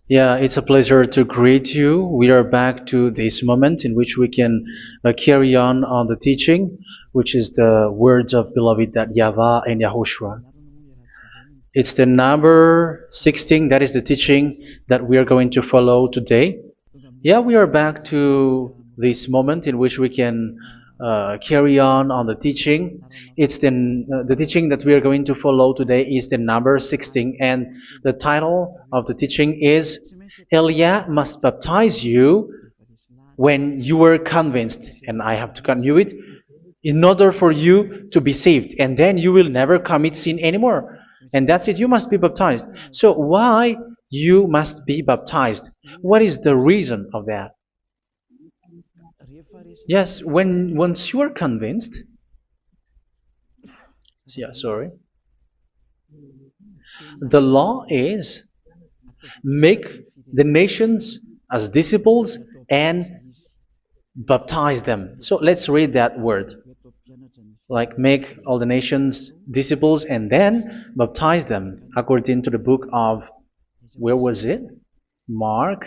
Yeah, it's a pleasure to greet you. We are back to this moment in which we can carry on the teaching, which is the words of beloved that YAHVAH and YAHOSHUA. It's the number 16, that is the teaching that we are going to follow today. Yeah, we are back to this moment in which we can carry on the teaching. It's the teaching that we are going to follow today is the number 16, and the title of the teaching is Elia must baptize you when you were convinced, and I have to continue it, in order for you to be saved, and then you will never commit sin anymore. And that's it, you must be baptized. So why you must be baptized? What is the reason of that? Yes, when once you are convinced, yeah, sorry, the law is make the nations as disciples and baptize them. So let's read that word. Like make all the nations disciples and then baptize them according to the book of, where was it? Mark?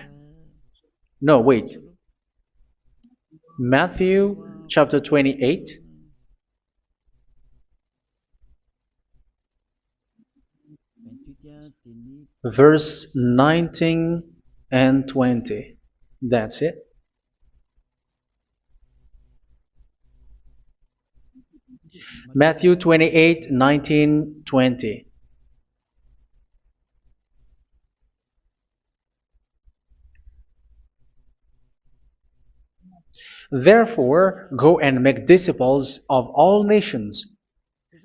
No, wait. Matthew chapter 28. Verse 19 and 20. That's it. Matthew 28, 19, 20. Therefore, go and make disciples of all nations.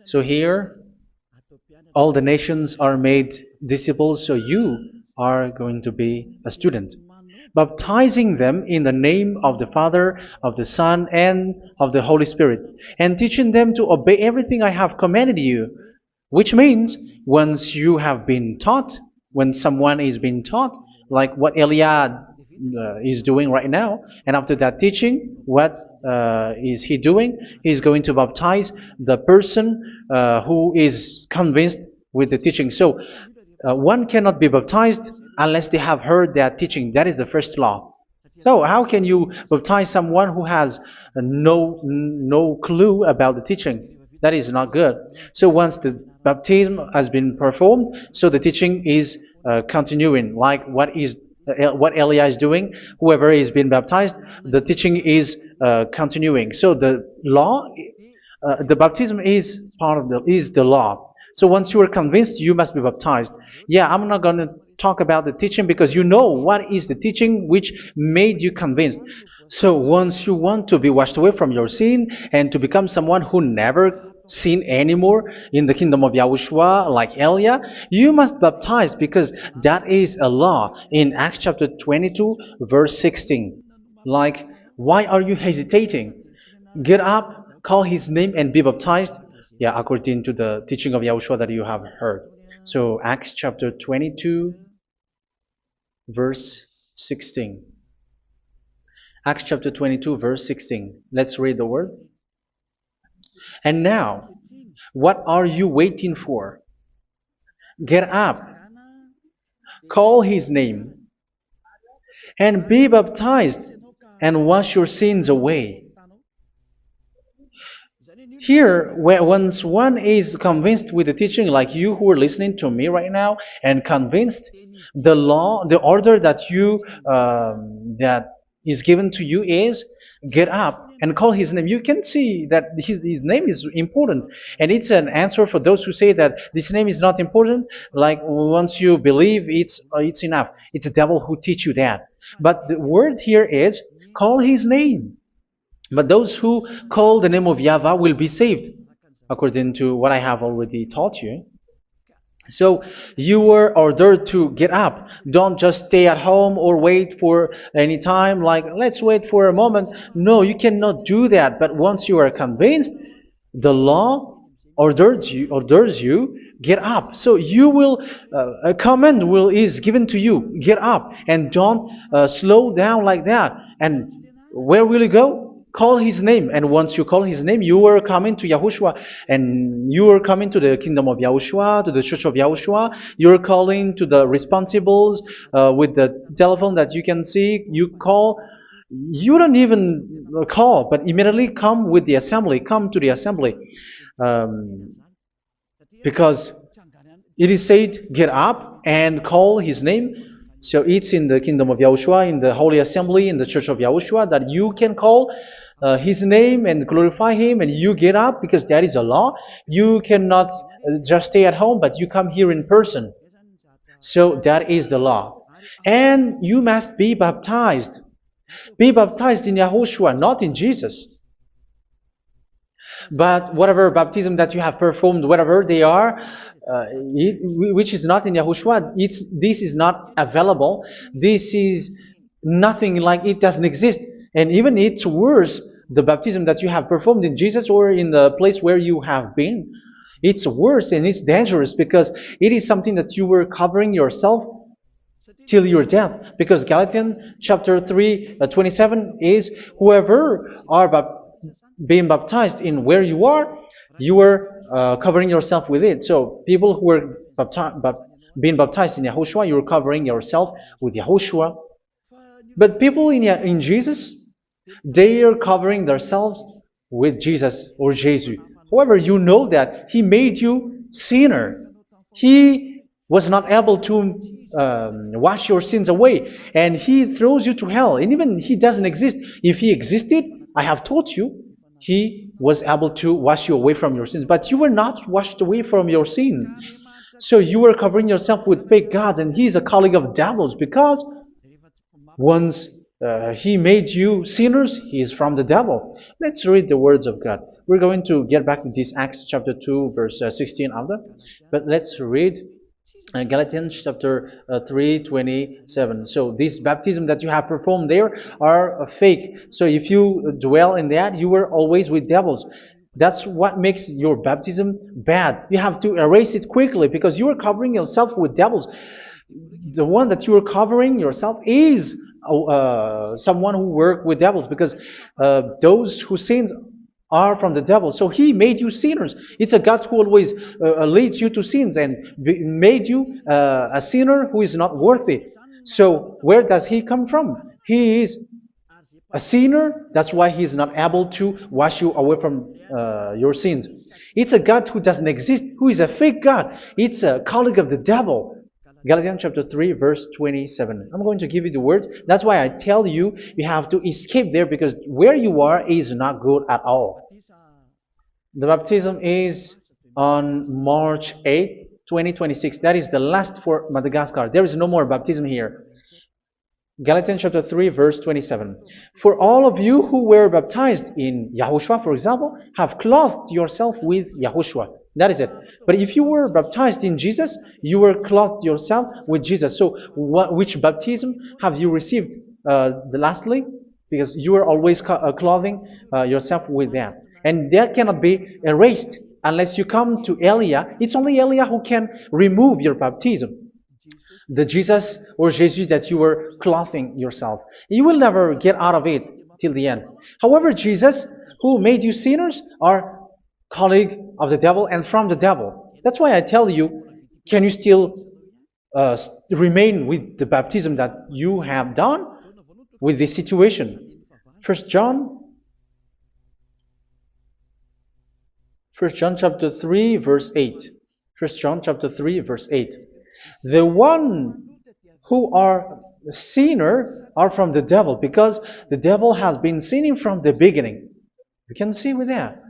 So here, all the nations are made disciples, so you are going to be a student. Baptizing them in the name of the Father, of the Son, and of the Holy Spirit, and teaching them to obey everything I have commanded you. Which means, once you have been taught, when someone is being taught, like what Elia is doing right now, and after that teaching, what is he doing? He's going to baptize the person who is convinced with the teaching. So one cannot be baptized unless they have heard that teaching. That is the first law. So how can you baptize someone who has no clue about the teaching? That is not good. So once the baptism has been performed, so the teaching is continuing. Like what Elia is doing, whoever is being baptized, the teaching is continuing. So the law, the baptism is part of the law. So once you are convinced, you must be baptized. Yeah, I'm not going to talk about the teaching because you know what is the teaching which made you convinced. So once you want to be washed away from your sin and to become someone who never sin anymore in the kingdom of Yahushua, like Elia, you must baptize because that is a law in Acts chapter 22, verse 16. Like, why are you hesitating? Get up, call his name, and be baptized. Yeah, according to the teaching of Yahushua that you have heard. So Acts chapter 22, verse 16. Acts chapter 22, verse 16. Let's read the word. And now, what are you waiting for? Get up, call his name, and be baptized, and wash your sins away. Here, once one is convinced with the teaching, like you who are listening to me right now, and convinced, the law, the order that that is given to you is get up and call his name. You can see that his name is important, and it's an answer for those who say that this name is not important. Like once you believe, it's enough. It's the devil who teach you that. But the word here is call his name. But those who call the name of YAHVAH will be saved, according to what I have already taught you. So you were ordered to get up. Don't just stay at home or wait for any time, like let's wait for a moment. No, you cannot do that. But once you are convinced, the law orders you get up. So you will a command is given to you, get up, and don't slow down like that. And where will you go? call his name. And once you call his name, you are coming to Yahushua. And you are coming to the kingdom of Yahushua, to the church of Yahushua. You're calling to the responsibles with the telephone that you can see. You call. You don't even call, but immediately come with the assembly. Come to the assembly. Um, because it is said, get up and call his name. So it's in the kingdom of Yahushua, in the holy assembly, in the church of Yahushua, that you can call his name and glorify him, and you get up, because that is a law. You cannot just stay at home, but you come here in person. So that is the law. And you must be baptized. Be baptized in Yahushua, not in Jesus. But whatever baptism that you have performed, whatever they are, which is not in Yahushua, this is not available. This is nothing, like it doesn't exist. And even it's worse, the baptism that you have performed in Jesus or in the place where you have been. It's worse and it's dangerous, because it is something that you were covering yourself till your death. Because Galatians chapter 3, 27 is, whoever are being baptized in where you are covering yourself with it. So people who were being baptized in Yahushua, you're covering yourself with Yahushua. But people in Jesus, they are covering themselves with Jesus or Jesus. However, you know that He made you sinner. He was not able to wash your sins away, and He throws you to hell. And even He doesn't exist. If He existed, I have taught you, He was able to wash you away from your sins. But you were not washed away from your sins. So you were covering yourself with fake gods, and He is a colleague of devils, because once He made you sinners, He is from the devil. Let's read the words of God. We're going to get back to this Acts chapter 2, verse 16 after. But let's read Galatians chapter 3, 27. So this baptism that you have performed there are fake. So if you dwell in that, you were always with devils. That's what makes your baptism bad. You have to erase it quickly, because you are covering yourself with devils. The one that you are covering yourself is someone who works with devils, because those who sin are from the devil. So He made you sinners. It's a God who always leads you to sins, and made you a sinner who is not worthy. So where does He come from? He is a sinner. That's why He is not able to wash you away from your sins. It's a God who doesn't exist, who is a fake God. It's a colleague of the devil. Galatians chapter 3, verse 27. I'm going to give you the words. That's why I tell you, you have to escape there, because where you are is not good at all. The baptism is on March 8, 2026. That is the last for Madagascar. There is no more baptism here. Galatians chapter 3, verse 27. For all of you who were baptized in Yahushua, for example, have clothed yourself with Yahushua. That is it. But if you were baptized in Jesus, you were clothed yourself with Jesus. So which baptism have you received lastly? Because you are always clothing yourself with that. And that cannot be erased unless you come to Eliah. It's only Eliah who can remove your baptism. The Jesus or Jesus that you were clothing yourself. You will never get out of it till the end. However, Jesus, who made you sinners, are colleague of the devil and from the devil. That's why I tell you, can you still remain with the baptism that you have done with this situation? First John chapter 3, verse 8. First John chapter 3, verse 8. The one who are sinner are from the devil, because the devil has been sinning from the beginning. You can see with that.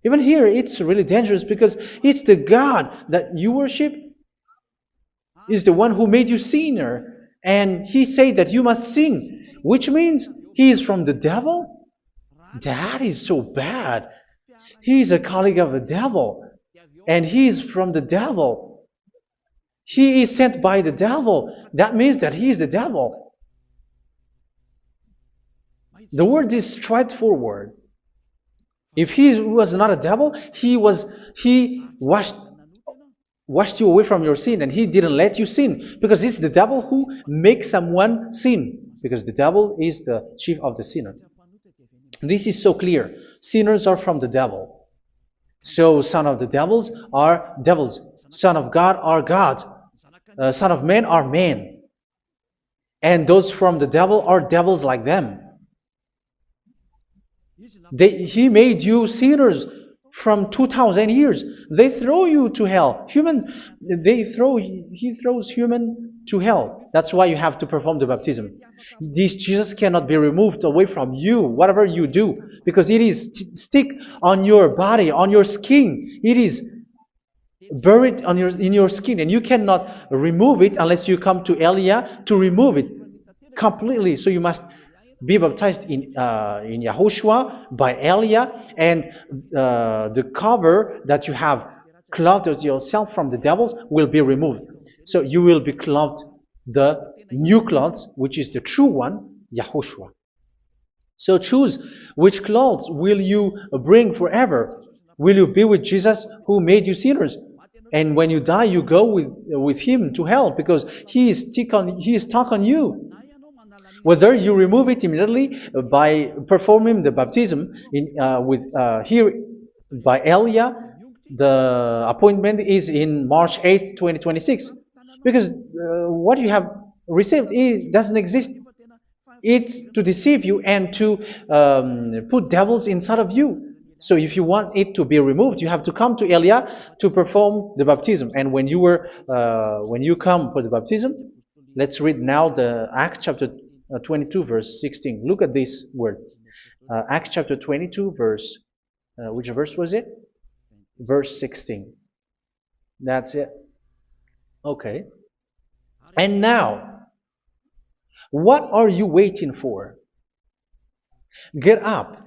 Even here, it's really dangerous, because it's the God that you worship is the one who made you sinner. And He said that you must sin, which means He is from the devil. That is so bad. He is a colleague of the devil. And He is from the devil. He is sent by the devil. That means that He is the devil. The word is straightforward. If He was not a devil, He washed you away from your sin, and He didn't let you sin, because it's the devil who makes someone sin, because the devil is the chief of the sinner. This is so clear. Sinners are from the devil. So son of the devils are devils. Son of God are gods. Son of men are men. And those from the devil are devils like them. He made you sinners from 2,000 years. They throw you to hell. He throws human to hell. That's why you have to perform the baptism. This Jesus cannot be removed away from you, whatever you do, because it is stick on your body, on your skin. It is buried in your skin, and you cannot remove it unless you come to Elia to remove it completely. So you must be baptized in YAHOSHUA by Elia, and the cover that you have clothed yourself from the devils will be removed. So you will be clothed the new clothes, which is the true one, YAHOSHUA. So choose which clothes will you bring forever. Will you be with Jesus who made you sinners? And when you die, you go with him to hell because he is stuck on you. Whether you remove it immediately by performing the baptism here by Elia, the appointment is in March 8, 2026. Because what you have received doesn't exist. It's to deceive you and to put devils inside of you. So if you want it to be removed, you have to come to Elia to perform the baptism. And when you come for the baptism, let's read now the Acts chapter 22 verse 16. Look at this word. Acts chapter 22 verse, which verse was it? Verse 16. That's it. Okay. And now, what are you waiting for? Get up.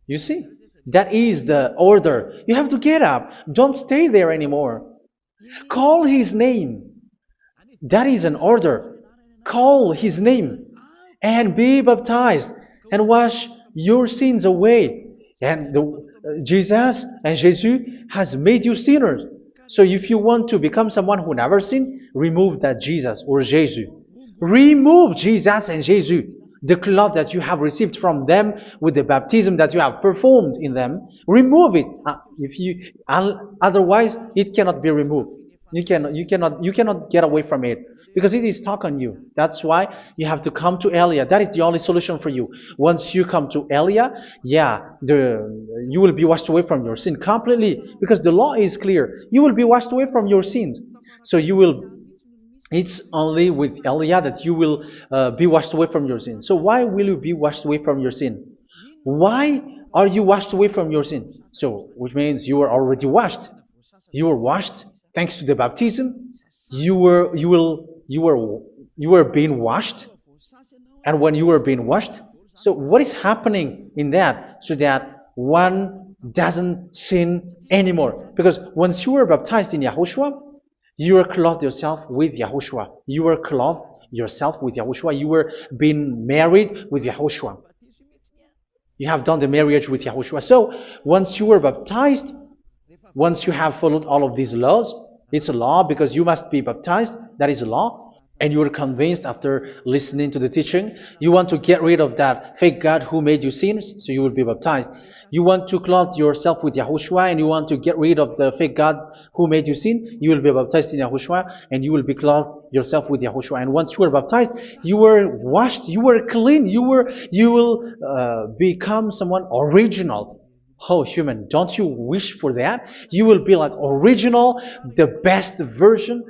You see? That is the order. You have to get up. Don't stay there anymore. Call his name. That is an order. Call his name and be baptized and wash your sins away. And Jesus has made you sinners. So if you want to become someone who never sinned, remove that Jesus or Jesus. Remove Jesus and Jesus. The cloth that you have received from them with the baptism that you have performed in them, remove it. Otherwise, it cannot be removed. You cannot get away from it because it is stuck on you. That's why you have to come to Elia. That is the only solution for you. Once you come to Elia, you will be washed away from your sin completely because the law is clear. You will be washed away from your sins. So it's only with Elia that you will be washed away from your sin. So why will you be washed away from your sin? Why are you washed away from your sin? So, which means you are already washed. You were washed thanks to the baptism. You were being washed, and when you were being washed, so what is happening in that? So that one doesn't sin anymore. Because once you were baptized in YAHOSHUA, you were clothed yourself with YAHOSHUA. You were clothed yourself with YAHOSHUA. You were being married with YAHOSHUA. You have done the marriage with YAHOSHUA. So once you were baptized, once you have followed all of these laws, it's a law because you must be baptized. That is a law. And you are convinced after listening to the teaching, you want to get rid of that fake God who made you sinners, so you will be baptized. You want to clothe yourself with YAHOSHUA and you want to get rid of the fake God who made you sin, you will be baptized in YAHOSHUA and you will be clothed yourself with YAHOSHUA. And once you are baptized, you were washed, you were clean, you will become someone original. Oh, human, don't you wish for that? You will be like original, the best version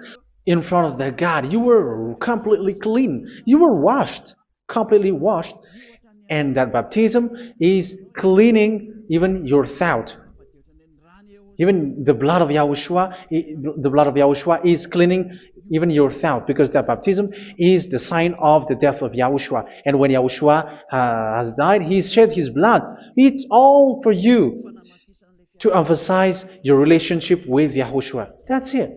in front of the God. You were completely clean. You were washed, completely washed. And that baptism is cleaning even your thought. Even the blood of YAHOSHUA is cleaning even your thought, because that baptism is the sign of the death of YAHOSHUA. And when YAHOSHUA has died, he shed his blood. It's all for you to emphasize your relationship with YAHOSHUA. That's it.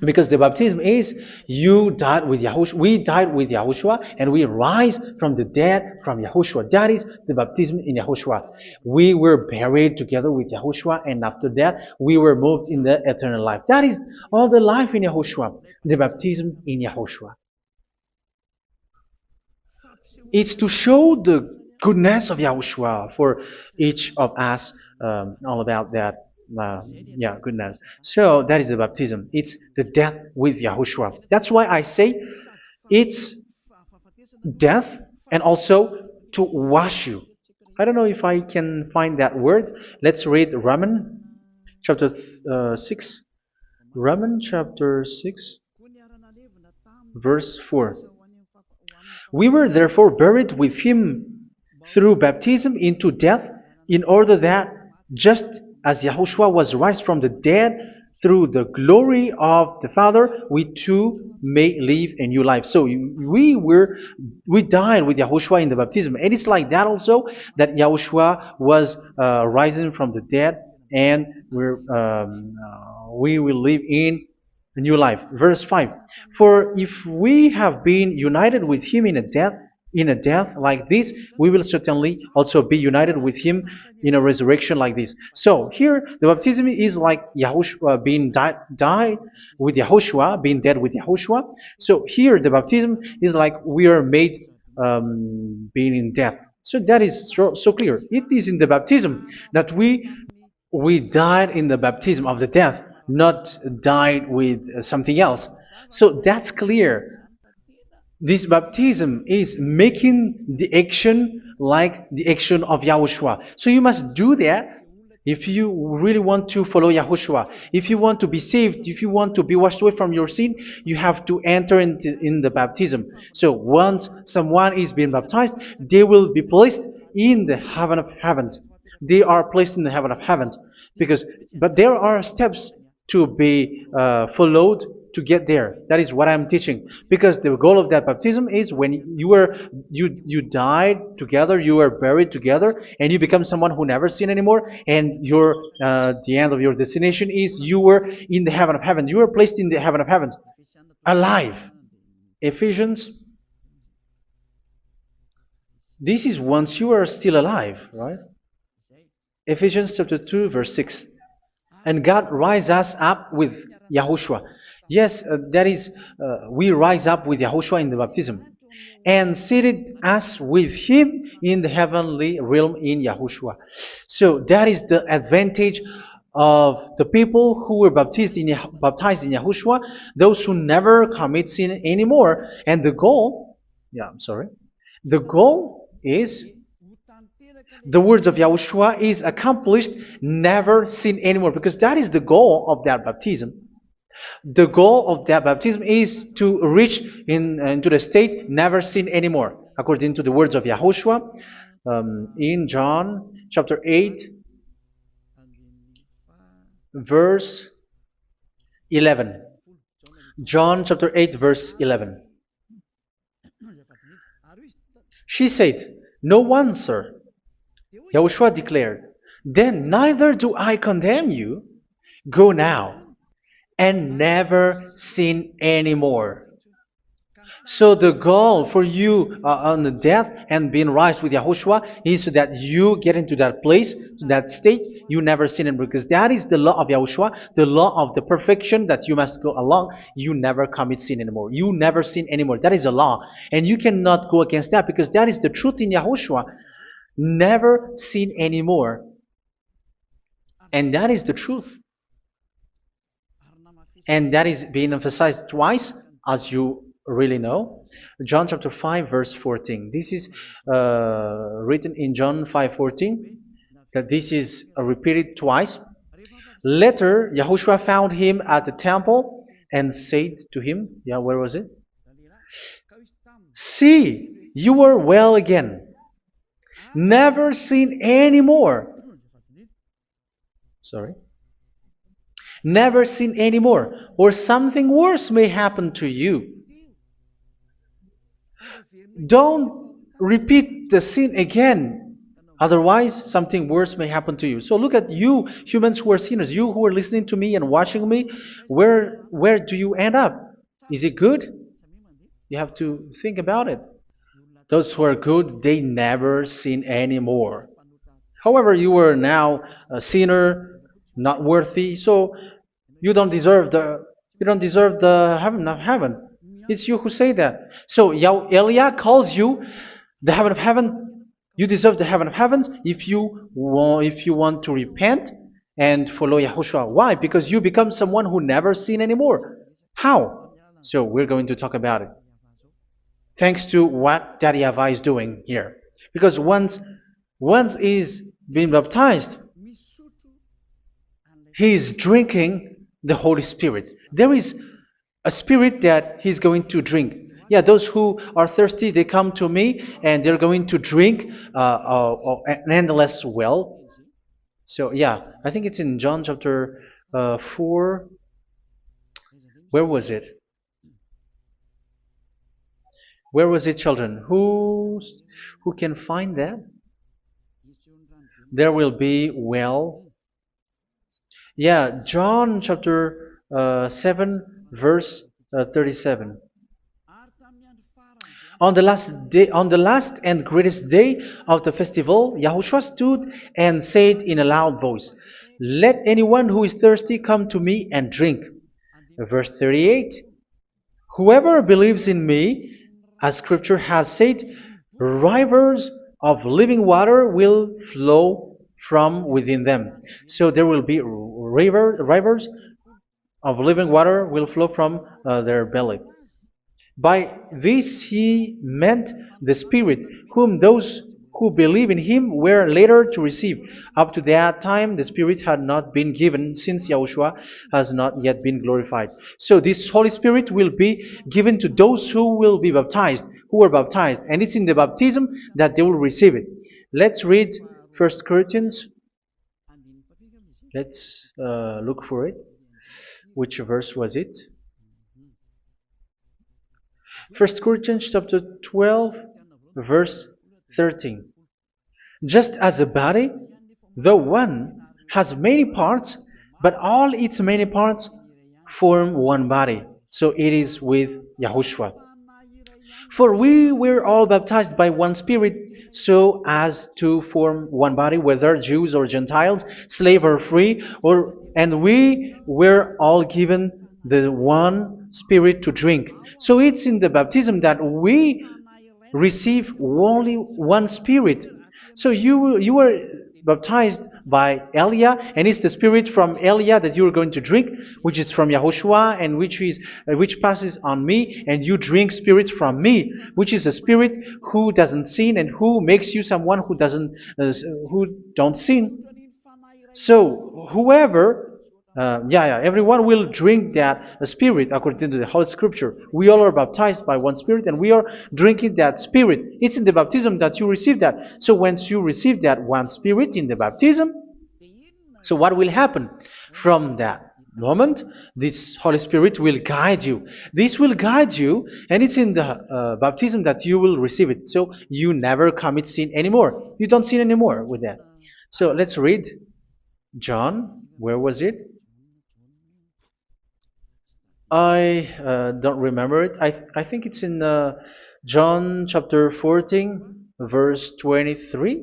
Because the baptism is you died with YAHOSHUA, we died with YAHOSHUA, and we rise from the dead from YAHOSHUA. That is the baptism in YAHOSHUA. We were buried together with YAHOSHUA, and after that we were moved in the eternal life. That is all the life in YAHOSHUA, the baptism in YAHOSHUA. It's to show the goodness of Yahushua for each of us, all about that. Yeah, goodness. So that is the baptism. It's the death with Yahushua. That's why I say it's death and also to wash you. I don't know if I can find that word. Let's read Romans chapter 6. Romans chapter 6, verse 4. We were therefore buried with him through baptism into death, in order that, just as Yahushua was raised from the dead through the glory of the Father, we too may live a new life. So we died with Yahushua in the baptism, and it's like that also that Yahushua was rising from the dead, and we will live in a new life. Verse 5. For if we have been united with him in a death like this, we will certainly also be united with him in a resurrection like this. So here the baptism is like Yahushua being died with Yahushua, being dead with Yahushua. So here the baptism is like we are made being in death. So that is so clear. It is in the baptism that we died in the baptism of the death, not died with something else. So that's clear. This baptism is making the action like the action of Yahushua. So you must do that if you really want to follow Yahushua. If you want to be saved, if you want to be washed away from your sin, you have to enter in the baptism. So once someone is being baptized, they will be placed in the heaven of heavens. They are placed in the heaven of heavens, but there are steps to be followed to get there. That is what I'm teaching, because the goal of that baptism is when you died together, you were buried together, and you become someone who never sin anymore, and your the end of your destination is you were in the heaven of heaven. You were placed in the heaven of heavens, alive. Ephesians. This is once you are still alive, right? Ephesians chapter 2, verse 6. And God rise us up with Yahushua. Yes, that is, we rise up with Yahushua in the baptism. And seated us with him in the heavenly realm in Yahushua. So that is the advantage of the people who were baptized in Yahushua, those who never commit sin anymore. And the goal, the goal is the words of Yahushua is accomplished, never sin anymore, because that is the goal of that baptism. The goal of that baptism is to reach into the state never sin anymore, according to the words of Yahushua in John chapter 8, verse 11. John chapter 8, verse 11. She said, "No one, sir." Yahushua declared, "Then neither do I condemn you. Go now and never sin anymore." So the goal for you on the death and being raised with Yahushua is so that you get into that place, to that state, you never sin anymore. Because that is the law of Yahushua, the law of the perfection that you must go along. You never commit sin anymore. You never sin anymore. That is a law. And you cannot go against that, because that is the truth in Yahushua. Never sin anymore. And that is the truth. And that is being emphasized twice, as you really know. John chapter 5, verse 14. This is written in John 5:14, that this is repeated twice. Later, Yahushua found him at the temple and said to him, where was it? "See, you are well again. Never sin anymore." Never sin anymore, or something worse may happen to you. Don't repeat the sin again. Otherwise, something worse may happen to you. So look at you, humans who are sinners, you who are listening to me and watching me. Where do you end up? Is it good? You have to think about it. Those who are good, they never sin anymore. However, you are now a sinner, not worthy, so you don't deserve the heaven of heaven. It's you who say that. So Eliah calls you the heaven of heaven You deserve the heaven of heavens if you want to repent and follow Yahushua. Why? Because you become someone who never sin anymore. How? So we're going to talk about it. Thanks to what Daddy YAHVAH is doing here. Because once he's been baptized, he is drinking the Holy Spirit. There is a spirit that he's going to drink. Yeah, those who are thirsty, they come to me and they're going to drink an endless well. So yeah, I think it's in John chapter 4. Where was it? Where was it, children? Who can find that? There will be well. Yeah, John chapter 7, verse 37. On the last day, on the last and greatest day of the festival, Yahushua stood and said in a loud voice, "Let anyone who is thirsty come to me and drink." Verse 38. Whoever believes in me, as Scripture has said, rivers of living water will flow from within them. So there will be rivers of living water will flow from their belly. By this he meant the Spirit, whom those who believe in him were later to receive. Up to that time, the Spirit had not been given, since Yahushua has not yet been glorified. So this Holy Spirit will be given to those who will be baptized, who were baptized. And it's in the baptism that they will receive it. Let's read 1 Corinthians. Let's look for it. Which verse was it? 1 Corinthians chapter 12, verse 13. Just as a body, though one, has many parts, but all its many parts form one body. So it is with Yahushua. For we were all baptized by one Spirit, so as to form one body, whether Jews or Gentiles, slave or free, and we were all given the one Spirit to drink. So it's in the baptism that we receive only one Spirit. So you were baptized by Elia, and it's the Spirit from Elia that you are going to drink, which is from Yahushua, and which passes on me, and you drink Spirit from me, which is a Spirit who doesn't sin and who makes you someone who don't sin. So whoever everyone will drink that Spirit according to the Holy Scripture. We all are baptized by one Spirit and we are drinking that Spirit. It's in the baptism that you receive that. So once you receive that one Spirit in the baptism, so what will happen? From that moment, this Holy Spirit will guide you. This will guide you, and it's in the baptism that you will receive it. So you never commit sin anymore. You don't sin anymore with that. So let's read John. Where was it? I don't remember it. I think it's in John chapter 14, verse 23.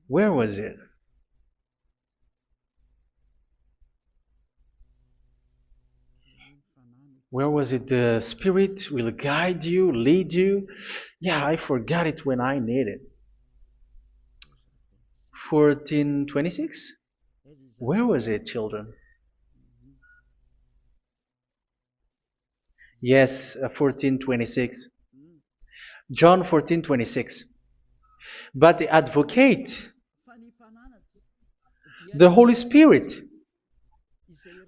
Where was it? Where was it? The Spirit will guide you, lead you. Yeah, I forgot it when I need it. 14:26? Where was it, children? Yes, 14:26. John 14:26. But the Advocate, the Holy Spirit,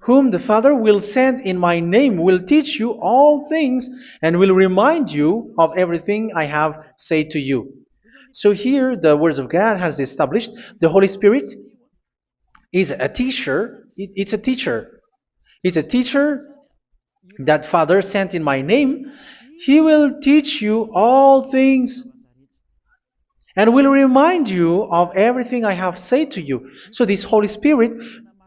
whom the Father will send in my name, will teach you all things and will remind you of everything I have said to you. So here the Word of God has established the Holy Spirit is a teacher. It's a teacher. It's a teacher that Father sent in my name. He will teach you all things and will remind you of everything I have said to you. So this Holy Spirit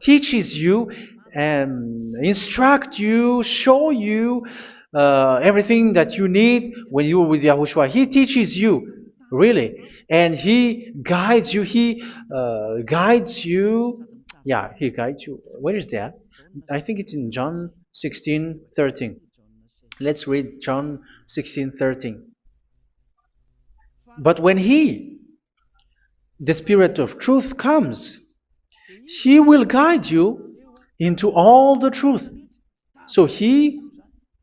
teaches you and instruct you, show you everything that you need when you are with Yahushua. He teaches you, really. And He guides you. He guides you. Yeah, He guides you. Where is that? I think it's in John 16:13. Let's read John 16:13. But when He, the Spirit of truth, comes, He will guide you into all the truth. So He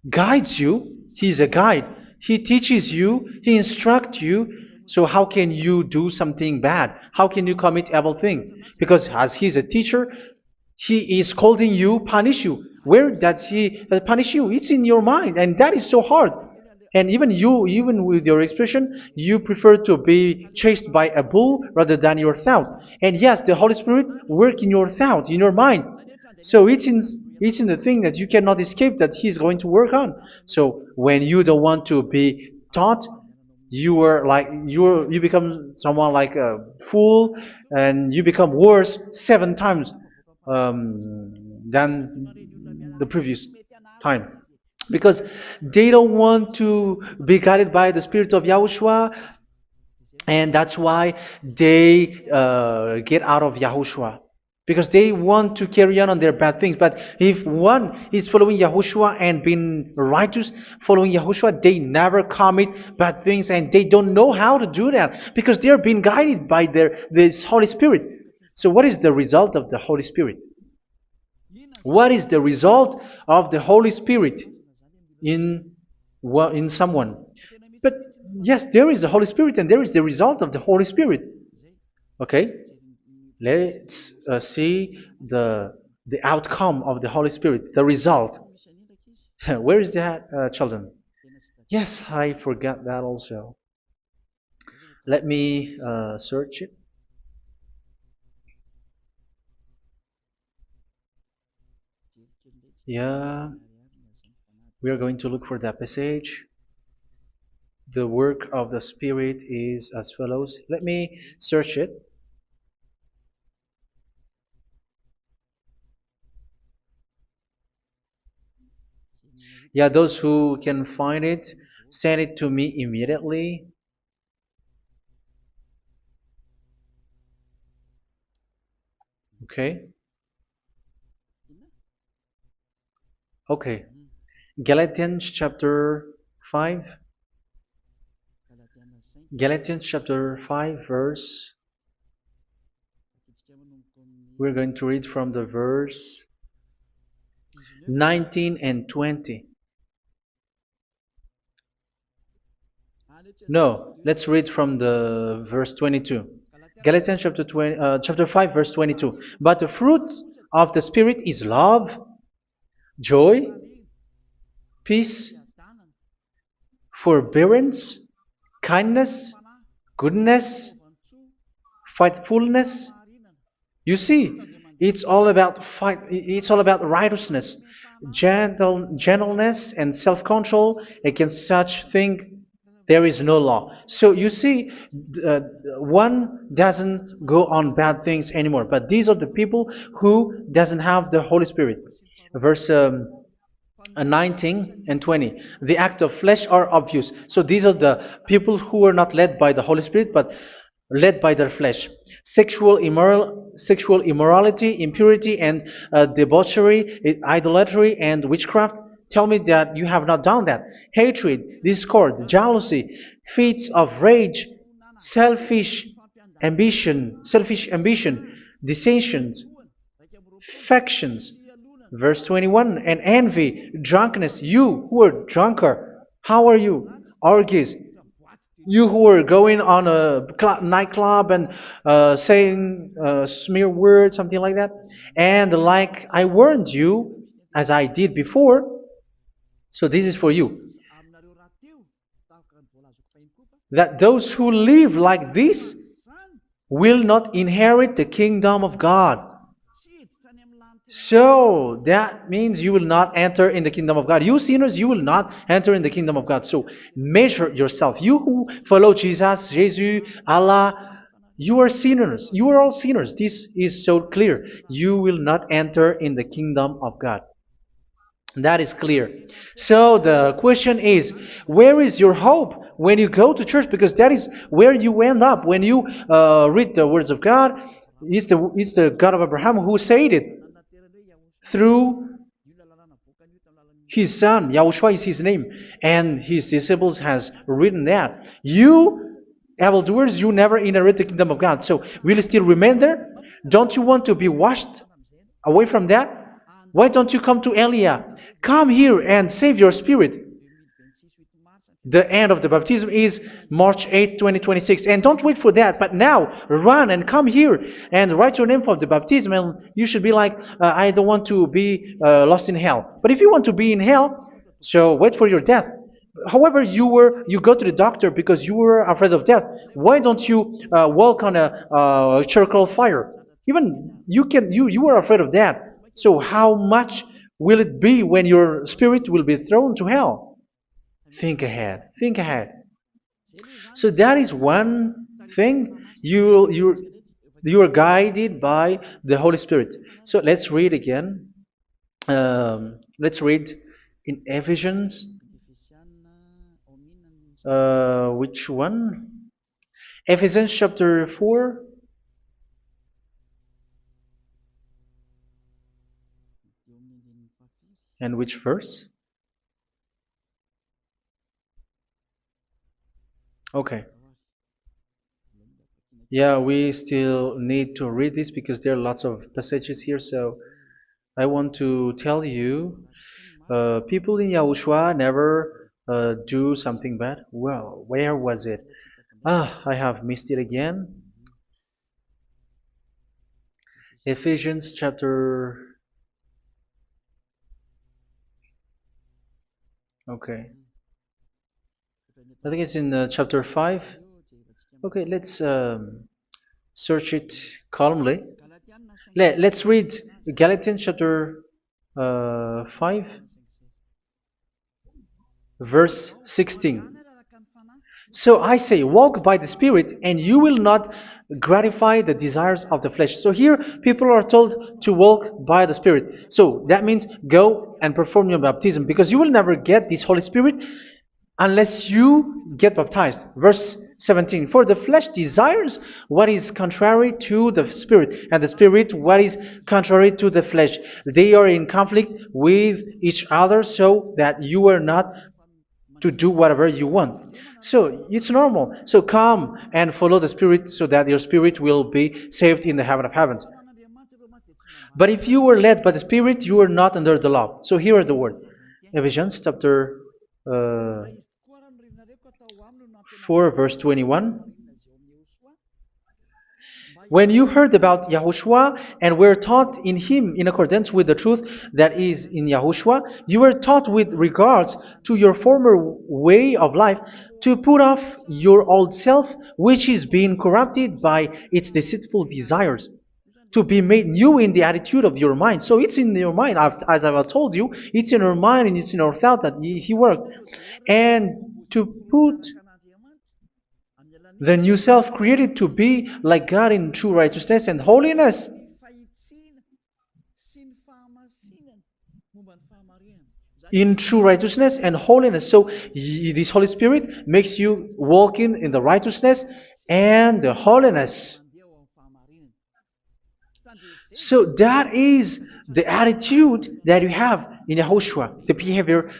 guides you. He's a guide. He teaches you. He instructs you. So how can you do something bad? How can you commit evil thing? Because as He's a teacher, He is scolding you, punish you. Where does He punish you? It's in your mind, and that is so hard. And even you, even with your expression, you prefer to be chased by a bull rather than your thought. And yes, the Holy Spirit work in your thought, in your mind. So it's in the thing that you cannot escape that He's going to work on. So when you don't want to be taught, you become someone like a fool, and you become worse 7 times than the previous time, because they don't want to be guided by the Spirit of Yahushua, and that's why they get out of Yahushua, because they want to carry on their bad things. But if one is following Yahushua and being righteous, following Yahushua, they never commit bad things, and they don't know how to do that because they're being guided by this Holy Spirit. So what is the result of the Holy Spirit? What is the result of the Holy Spirit in someone? But yes, there is the Holy Spirit, and there is the result of the Holy Spirit. Okay, let's see the outcome of the Holy Spirit, the result. Where is that, children? Yes, I forgot that also. Let me search it. Yeah, we are going to look for that passage. The work of the Spirit is as follows. Let me search it. Yeah, those who can find it, send it to me immediately. Okay. Okay. Galatians chapter 5. Galatians chapter 5 verse. We're going to read from the verse 19 and 20. No, let's read from the verse 22. Galatians chapter 5 verse 22. But the fruit of the Spirit is love, joy, peace, forbearance, kindness, goodness, faithfulness. You see, it's all about fight. It's all about righteousness, gentleness, and self-control. Against such thing, there is no law. So you see, one doesn't go on bad things anymore. But these are the people who doesn't have the Holy Spirit. Verse 19 and 20. The act of flesh are obvious. So these are the people who are not led by the Holy Spirit, but led by their flesh. Sexual immorality, impurity, and debauchery, idolatry, and witchcraft. Tell me that you have not done that. Hatred, discord, jealousy, fits of rage, selfish ambition, dissensions, factions. Verse 21, and envy, drunkenness. You who are drunkard, how are you? Orgies. You who are going on a nightclub and saying smear words, something like that. And like I warned you, as I did before, so this is for you, that those who live like this will not inherit the kingdom of God. So that means you will not enter in the kingdom of God. You sinners, you will not enter in the kingdom of God. So measure yourself. You who follow Jesus, Allah, you are sinners. You are all sinners. This is so clear. You will not enter in the kingdom of God. That is clear. So the question is, where is your hope when you go to church? Because that is where you end up. When you read the words of God, it's the God of Abraham who said it. Through His son, Yahushua is his name, and his disciples has written that. You, evildoers, you never inherit the kingdom of God. So will you still remain there? Don't you want to be washed away from that? Why don't you come to Elia? Come here and save your spirit. The end of the baptism is March 8, 2026. And don't wait for that, but now run and come here and write your name for the baptism. And you should be like, I don't want to be lost in hell. But if you want to be in hell, so wait for your death. However, you go to the doctor because you were afraid of death. Why don't you walk on a charcoal fire? Even you were afraid of that. So how much will it be when your spirit will be thrown to hell? Think ahead. Think ahead. So that is one thing. You are guided by the Holy Spirit. So let's read again. Let's read in Ephesians. Which one? Ephesians chapter 4. And which verse? Okay. Yeah, we still need to read this because there are lots of passages here. So I want to tell you, people in Yahushua never do something bad. Well, where was it? I have missed it again. Ephesians chapter. Okay. I think it's in chapter 5. Okay, let's search it calmly. Let's read Galatians chapter 5, verse 16. So I say, walk by the Spirit, and you will not gratify the desires of the flesh. So here, people are told to walk by the Spirit. So that means go and perform your baptism, because you will never get this Holy Spirit unless you get baptized. Verse 17. For the flesh desires what is contrary to the Spirit, and the Spirit what is contrary to the flesh. They are in conflict with each other, so that you are not to do whatever you want. So it's normal. So come and follow the Spirit so that your spirit will be saved in the heaven of heavens. But if you were led by the Spirit, you are not under the law. So here is the word. Ephesians chapter 4 verse 21. When you heard about Yahushua and were taught in him in accordance with the truth that is in Yahushua, you were taught with regards to your former way of life to put off your old self, which is being corrupted by its deceitful desires, to be made new in the attitude of your mind. So it's in your mind, as I've told you, it's in your mind and it's in your thought that he worked. And to put the new self created to be like God in true righteousness and holiness. In true righteousness and holiness. So this Holy Spirit makes you walking in the righteousness and the holiness. So that is the attitude that you have in Yahushua, the behavior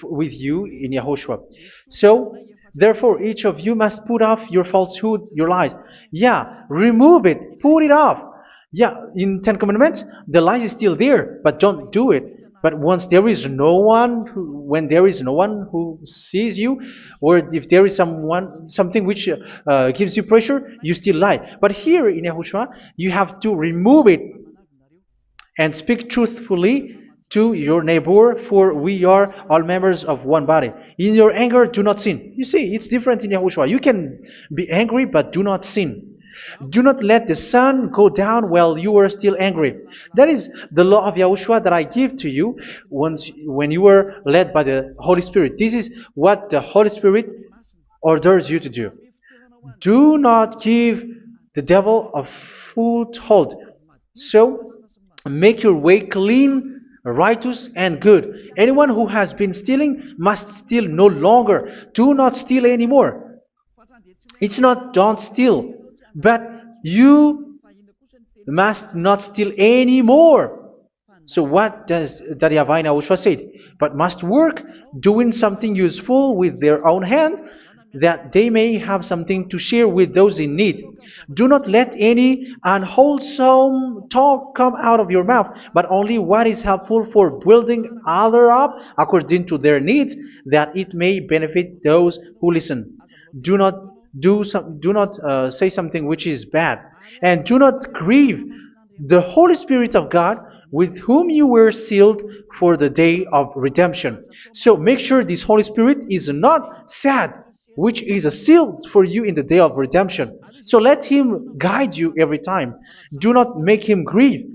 with you in Yahushua. So therefore, each of you must put off your falsehood, your lies. Yeah, remove it, put it off. Yeah, in Ten Commandments, the lie is still there, but don't do it. But once there is no one, when there is no one who sees you, or if there is something which gives you pressure, you still lie. But here in Yahushua, you have to remove it and speak truthfully to your neighbor, for we are all members of one body. In your anger, do not sin. You see, it's different in Yahushua. You can be angry, but do not sin. Do not let the sun go down while you are still angry. That is the law of Yahushua that I give to you when you were led by the Holy Spirit. This is what the Holy Spirit orders you to do. Do not give the devil a foothold. So, make your way clean, righteous, and good. Anyone who has been stealing must steal no longer. Do not steal anymore. It's not don't steal, but you must not steal anymore. So what does the Yahweh YAHOSHUA say? But must work doing something useful with their own hand, that they may have something to share with those in need. Do not let any unwholesome talk come out of your mouth, but only what is helpful for building other up according to their needs, that it may benefit those who listen. Do not do not say something which is bad, and do not grieve the Holy Spirit of God, with whom you were sealed for the day of redemption. So make sure this Holy Spirit is not sad, which is a seal for you in the day of redemption. So let Him guide you every time. Do not make Him grieve.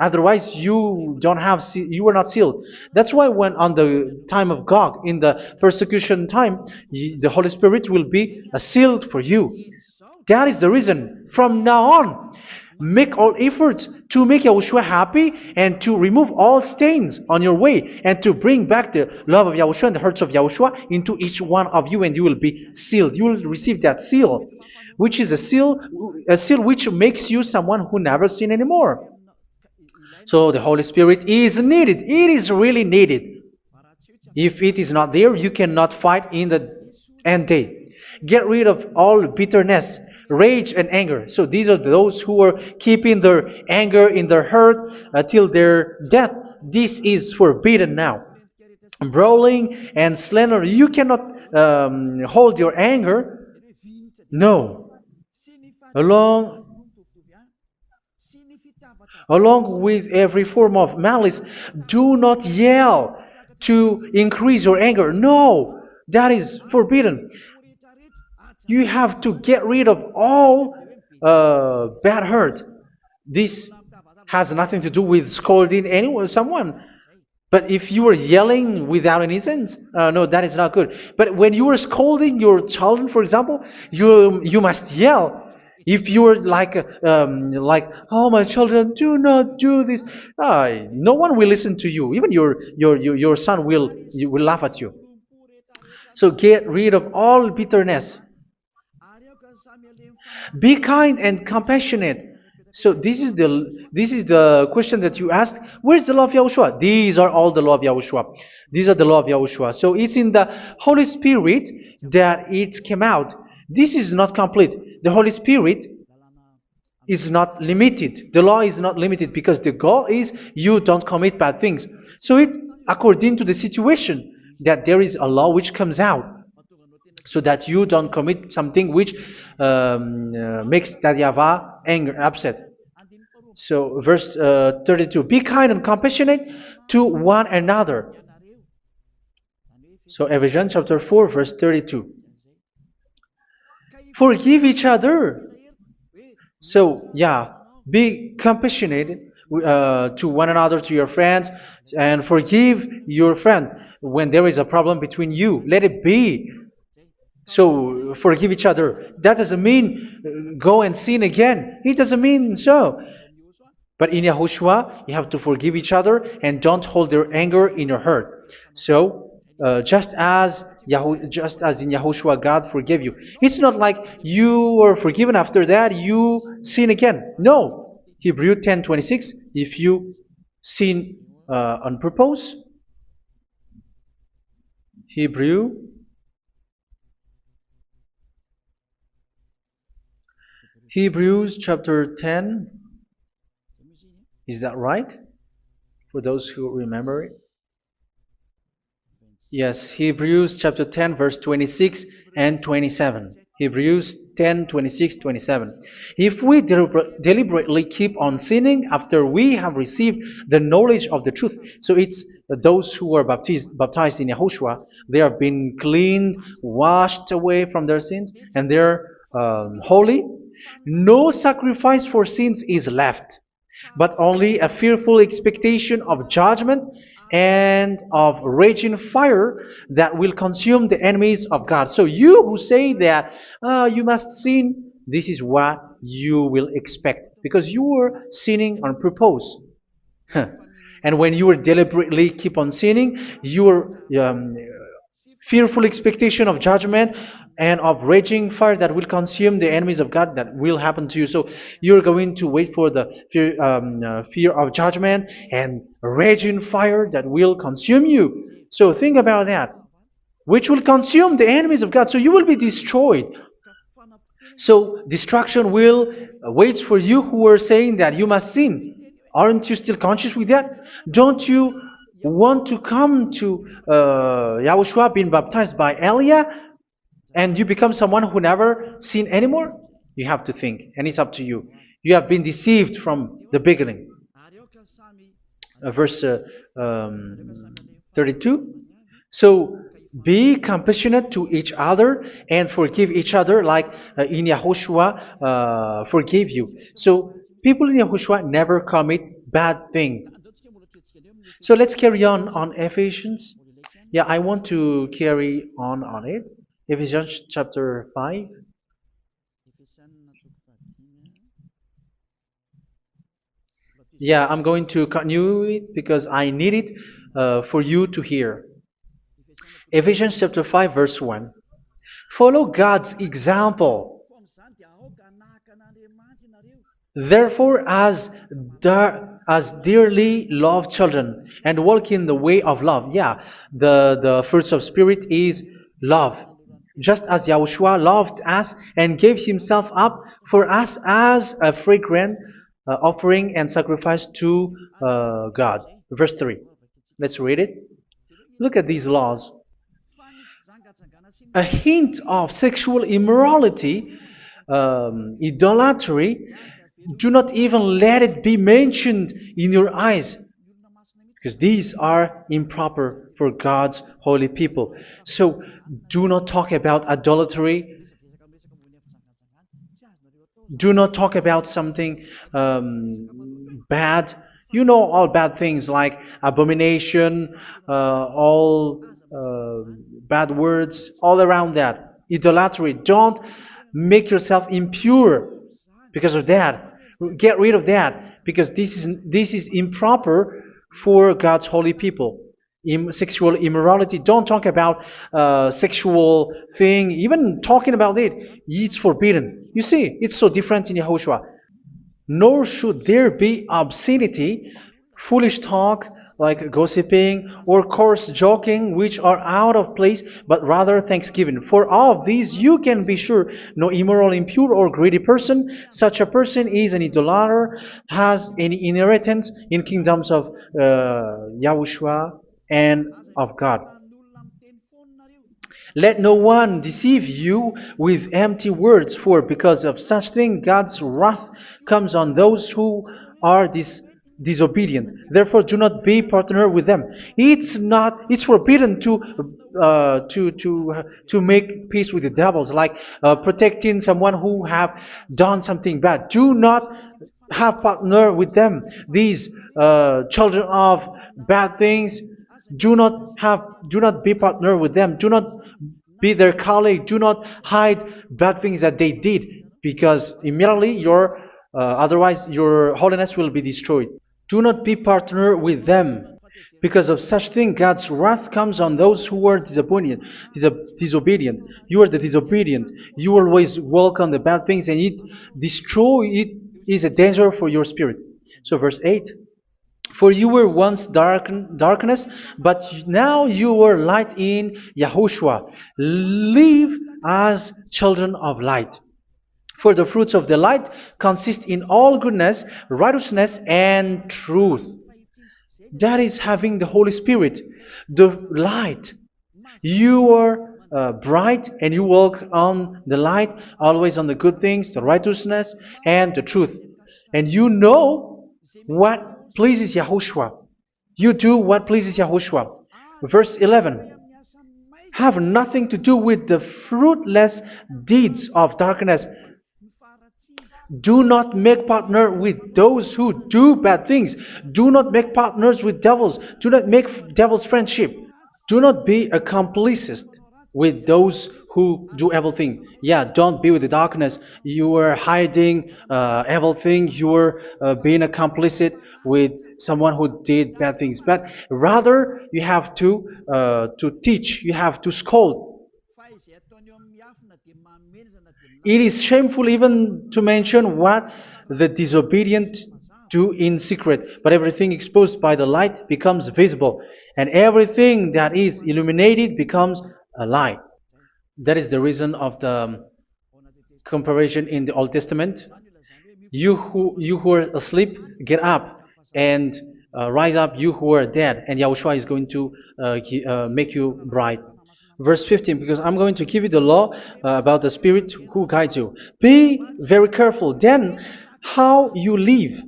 Otherwise, you were not sealed. That's why when on the time of God, in the persecution time, the Holy Spirit will be a sealed for you. That is the reason. From now on, make all efforts to make Yahushua happy and to remove all stains on your way and to bring back the love of Yahushua and the hearts of Yahushua into each one of you, and you will be sealed. You will receive that seal, which is a seal which makes you someone who never sin anymore. So the Holy Spirit is needed. It is really needed. If it is not there, you cannot fight in the end day. Get rid of all bitterness, rage, and anger. So these are those who are keeping their anger in their heart till their death. This is forbidden now. Brawling and slander. You cannot hold your anger. No. Along Along with every form of malice, do not yell to increase your anger. No, that is forbidden. You have to get rid of all bad hurt. This has nothing to do with scolding anyone, someone. But if you are yelling without any sense, no, that is not good. But when you are scolding your children, for example, you must yell. If you are like, oh my children, do not do this, no one will listen to you. Even your son will laugh at you. So get rid of all bitterness. Be kind and compassionate. So this is the question that you asked. Where's the law of Yahushua? These are all the law of Yahushua. These are the law of Yahushua. So it's in the Holy Spirit that it came out. This is not complete. The Holy Spirit is not limited. The law is not limited because the goal is you don't commit bad things. So it according to the situation that there is a law which comes out, so that you don't commit something which makes that YAHVAH anger, upset. So verse 32, be kind and compassionate to one another. So Ephesians chapter 4 verse 32. Forgive each other. So yeah, be compassionate to one another, to your friends, and forgive your friend when there is a problem between you. Let it be. So forgive each other. That doesn't mean go and sin again. It doesn't mean so. But in Yahushua, you have to forgive each other and don't hold their anger in your heart. So just as in Yahushua, God forgave you. It's not like you were forgiven after that you sin again. No. Hebrew 10:26. If you sin on purpose, Hebrews chapter 10. Is that right? For those who remember it. Yes, Hebrews chapter 10 verse 26 and 27. Hebrews 10, 26, 27. If we deliberately keep on sinning after we have received the knowledge of the truth, so it's those who are baptized in Yahushua, they have been cleaned, washed away from their sins, and they're holy. No sacrifice for sins is left, but only a fearful expectation of judgment and of raging fire that will consume the enemies of God. So you who say that you must sin, this is what you will expect, because you were sinning on purpose. And when you deliberately keep on sinning, you are fearful expectation of judgment and of raging fire that will consume the enemies of God that will happen to you. So you're going to wait for the fear of judgment and raging fire that will consume you. So think about that, which will consume the enemies of God. So you will be destroyed. So destruction will wait for you who are saying that you must sin. Aren't you still conscious with that? Don't you want to come to Yahushua being baptized by Elia and you become someone who never sin anymore? You have to think, and it's up to you. You have been deceived from the beginning. Verse 32. So be compassionate to each other and forgive each other like in Yahushua forgave you. So people in Yahushua never commit bad thing. So let's carry on Ephesians. Yeah, I want to carry on it. Ephesians chapter 5. Yeah, I'm going to continue it because I need it for you to hear. Ephesians chapter 5 verse 1. Follow God's example. Therefore, as dearly loved children, and walk in the way of love. Yeah, the fruits of spirit is love. Just as Yahushua loved us and gave himself up for us as a fragrant offering and sacrifice to God. Verse 3. Let's read it. Look at these laws. A hint of sexual immorality, idolatry, do not even let it be mentioned in your eyes, because these are improper for God's holy people. So do not talk about idolatry. Do not talk about something bad. You know all bad things like abomination, all bad words, all around that. Idolatry. Don't make yourself impure because of that. Get rid of that because this is improper for God's holy people. Sexual immorality. Don't talk about sexual thing. Even talking about it's forbidden. You see, it's so different in Yahushua. Nor should there be obscenity, foolish talk like gossiping or coarse joking, which are out of place, but rather thanksgiving. For of these you can be sure: no immoral, impure, or greedy person, such a person is an idolater, has any inheritance in kingdoms of Yahushua and of God. Let no one deceive you with empty words, for because of such thing God's wrath comes on those who are disobedient. Therefore, do not be partner with them. It's forbidden to make peace with the devils, like protecting someone who have done something bad. Do not have partner with them. These children of bad things. Do not be partner with them. Do not be their colleague. Do not hide bad things that they did, because immediately otherwise your holiness will be destroyed. Do not be partner with them. Because of such thing, God's wrath comes on those who are disobedient. You are the disobedient. You always walk on the bad things, and it is a danger for your spirit. So verse 8. For you were once darkness, but now you are light in Yahushua. Live as children of light. For the fruits of the light consist in all goodness, righteousness, and truth. That is having the Holy Spirit, the light. You are bright and you walk on the light, always on the good things, the righteousness, and the truth. And you know what pleases Yahushua. You do what pleases Yahushua. Verse 11. Have nothing to do with the fruitless deeds of darkness. Do not make partner with those who do bad things. Do not make partners with devils. Do not make devil's friendship. Do not be accomplices with those who do evil things. Yeah, don't be with the darkness. You are hiding evil things. You are being a complicit with someone who did bad things, but rather you have to teach, you have to scold. It is shameful even to mention what the disobedient do in secret, but everything exposed by the light becomes visible, and everything that is illuminated becomes a light. That is the reason of the comparison in the Old Testament. You who are asleep, get up and rise up, you who are dead, and Yahushua is going to make you bright. Verse 15, because I'm going to give you the law about the Spirit who guides you. Be very careful then how you live,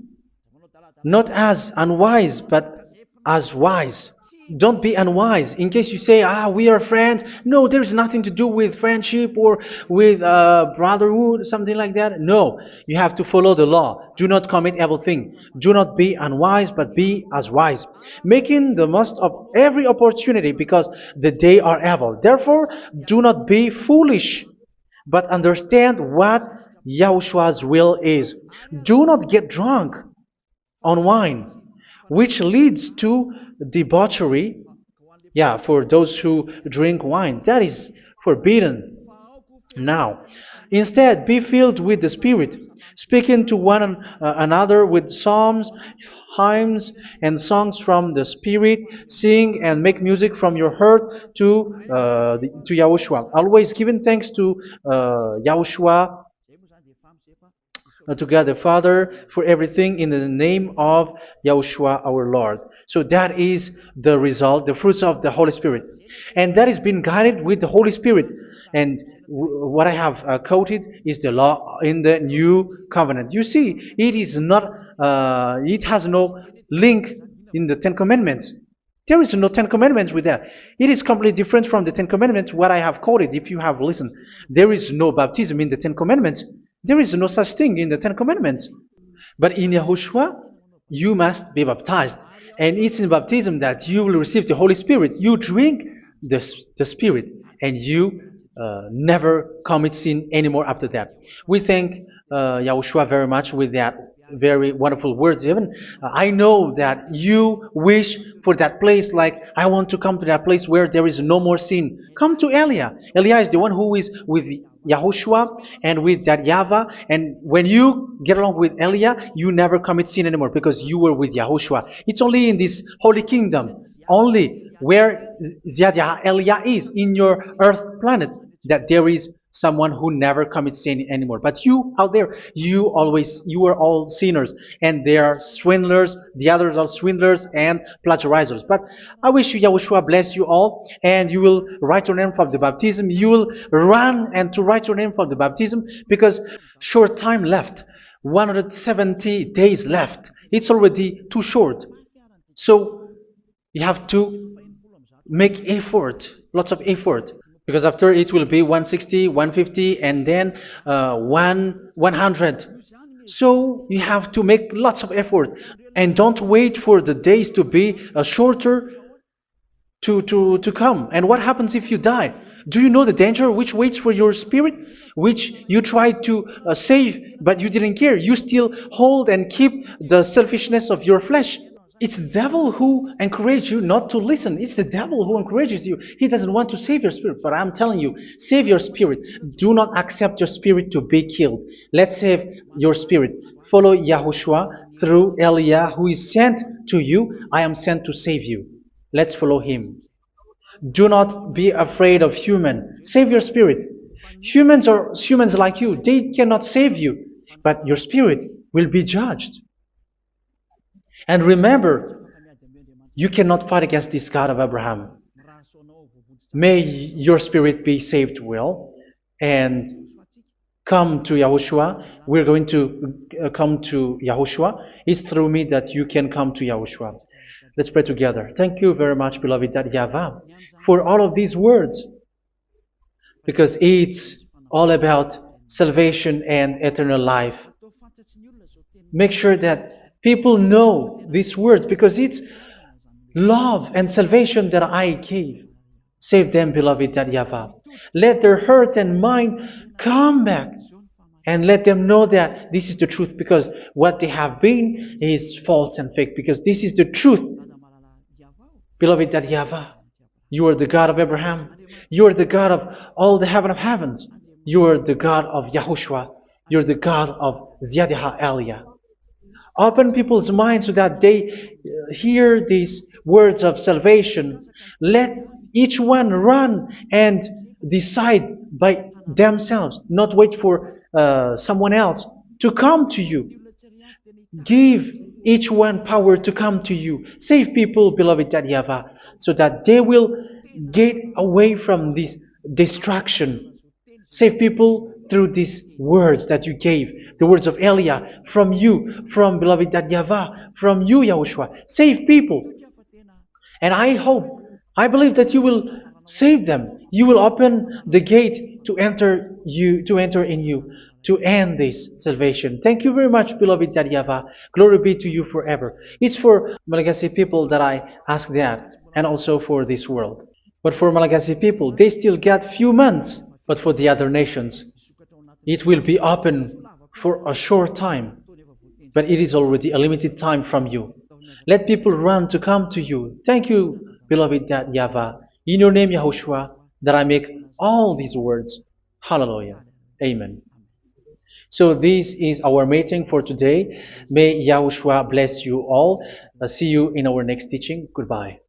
not as unwise, but as wise. Don't be unwise. In case you say, we are friends. No, there's nothing to do with friendship or with brotherhood, something like that. No, you have to follow the law. Do not commit evil thing. Do not be unwise, but be as wise, making the most of every opportunity, because the day are evil. Therefore, do not be foolish, but understand what Yahushua's will is. Do not get drunk on wine, which leads to debauchery. Yeah, for those who drink wine, that is forbidden now. Instead, be filled with the Spirit, speaking to one another with psalms, hymns, and songs from the Spirit. Sing and make music from your heart to Yahushua. Always giving thanks to Yahushua, to God the Father, for everything in the name of Yahushua our Lord. So that is the result, the fruits of the Holy Spirit. And that is being guided with the Holy Spirit. And what I have quoted is the law in the new covenant. You see, it is not, it has no link in the Ten Commandments. There is no Ten Commandments with that. It is completely different from the Ten Commandments, what I have quoted, if you have listened. There is no baptism in the Ten Commandments. There is no such thing in the Ten Commandments. But in Yahushua, you must be baptized. And it's in baptism that you will receive the Holy Spirit. You drink the Spirit, and you never commit sin anymore after that. We thank Yahushua very much with that very wonderful words. Even I know that you wish for that place, like, I want to come to that place where there is no more sin. Come to Elia. Elia is the one who is with Yahushua and with that YAHVAH. And when you get along with Elia, you never commit sin anymore, because you were with Yahushua. It's only in this holy kingdom, only where Ziad Elia is, in your earth planet, that there is someone who never commits sin anymore. But you out there, you are all sinners, and they are swindlers. The others are swindlers and plagiarizers. But I wish you, Yahushua, bless you all, and you will write your name for the baptism. You will run and to write your name for the baptism, because short time left, 170 days left. It's already too short. So you have to make effort, lots of effort, because after it will be 160, 150, and then 100. So you have to make lots of effort, and don't wait for the days to be shorter to come. And what happens if you die? Do you know the danger which waits for your spirit, which you tried to save, but you didn't care? You still hold and keep the selfishness of your flesh. It's the devil who encourages you not to listen. It's the devil who encourages you. He doesn't want to save your spirit. But I'm telling you, save your spirit. Do not accept your spirit to be killed. Let's save your spirit. Follow Yahushua through Elia, who is sent to you. I am sent to save you. Let's follow him. Do not be afraid of human. Save your spirit. Humans are humans like you. They cannot save you. But your spirit will be judged. And remember, you cannot fight against this God of Abraham. May your spirit be saved well, and come to Yahushua. We're going to come to Yahushua. It's through me that you can come to Yahushua. Let's pray together. Thank you very much, beloved YAHVAH, for all of these words, because it's all about salvation and eternal life. Make sure that people know these words, because it's love and salvation that I gave. Save them, beloved YAHVAH. Let their heart and mind come back And let them know that this is the truth, because what they have been is false and fake, because this is the truth. Beloved, that YAHVAH, you are the God of Abraham. You are the God of all the heaven of heavens. You are the God of YAHOSHUA. You are the God of Ziyadha Elia. Open people's minds so that they hear these words of salvation. Let each one run and decide by themselves, not wait for someone else to come to you. Give each one power to come to you. Save people, beloved YAHVAH, so that they will get away from this distraction. Save people through these words that you gave, the words of Elia, from you, from beloved YAHVAH, from you, Yahushua. Save people. And I hope, I believe that you will save them. You will open the gate to enter in you, to end this salvation. Thank you very much, beloved YAHVAH. Glory be to you forever. It's for Malagasy people that I ask that, and also for this world. But for Malagasy people, they still get few months. But for the other nations, it will be open for a short time. But it is already a limited time from you. Let people run to come to you. Thank you, beloved YAHVAH. In your name, Yahushua, that I make all these words. Hallelujah. Amen. So this is our meeting for today. May Yahushua bless you all. See you in our next teaching. Goodbye.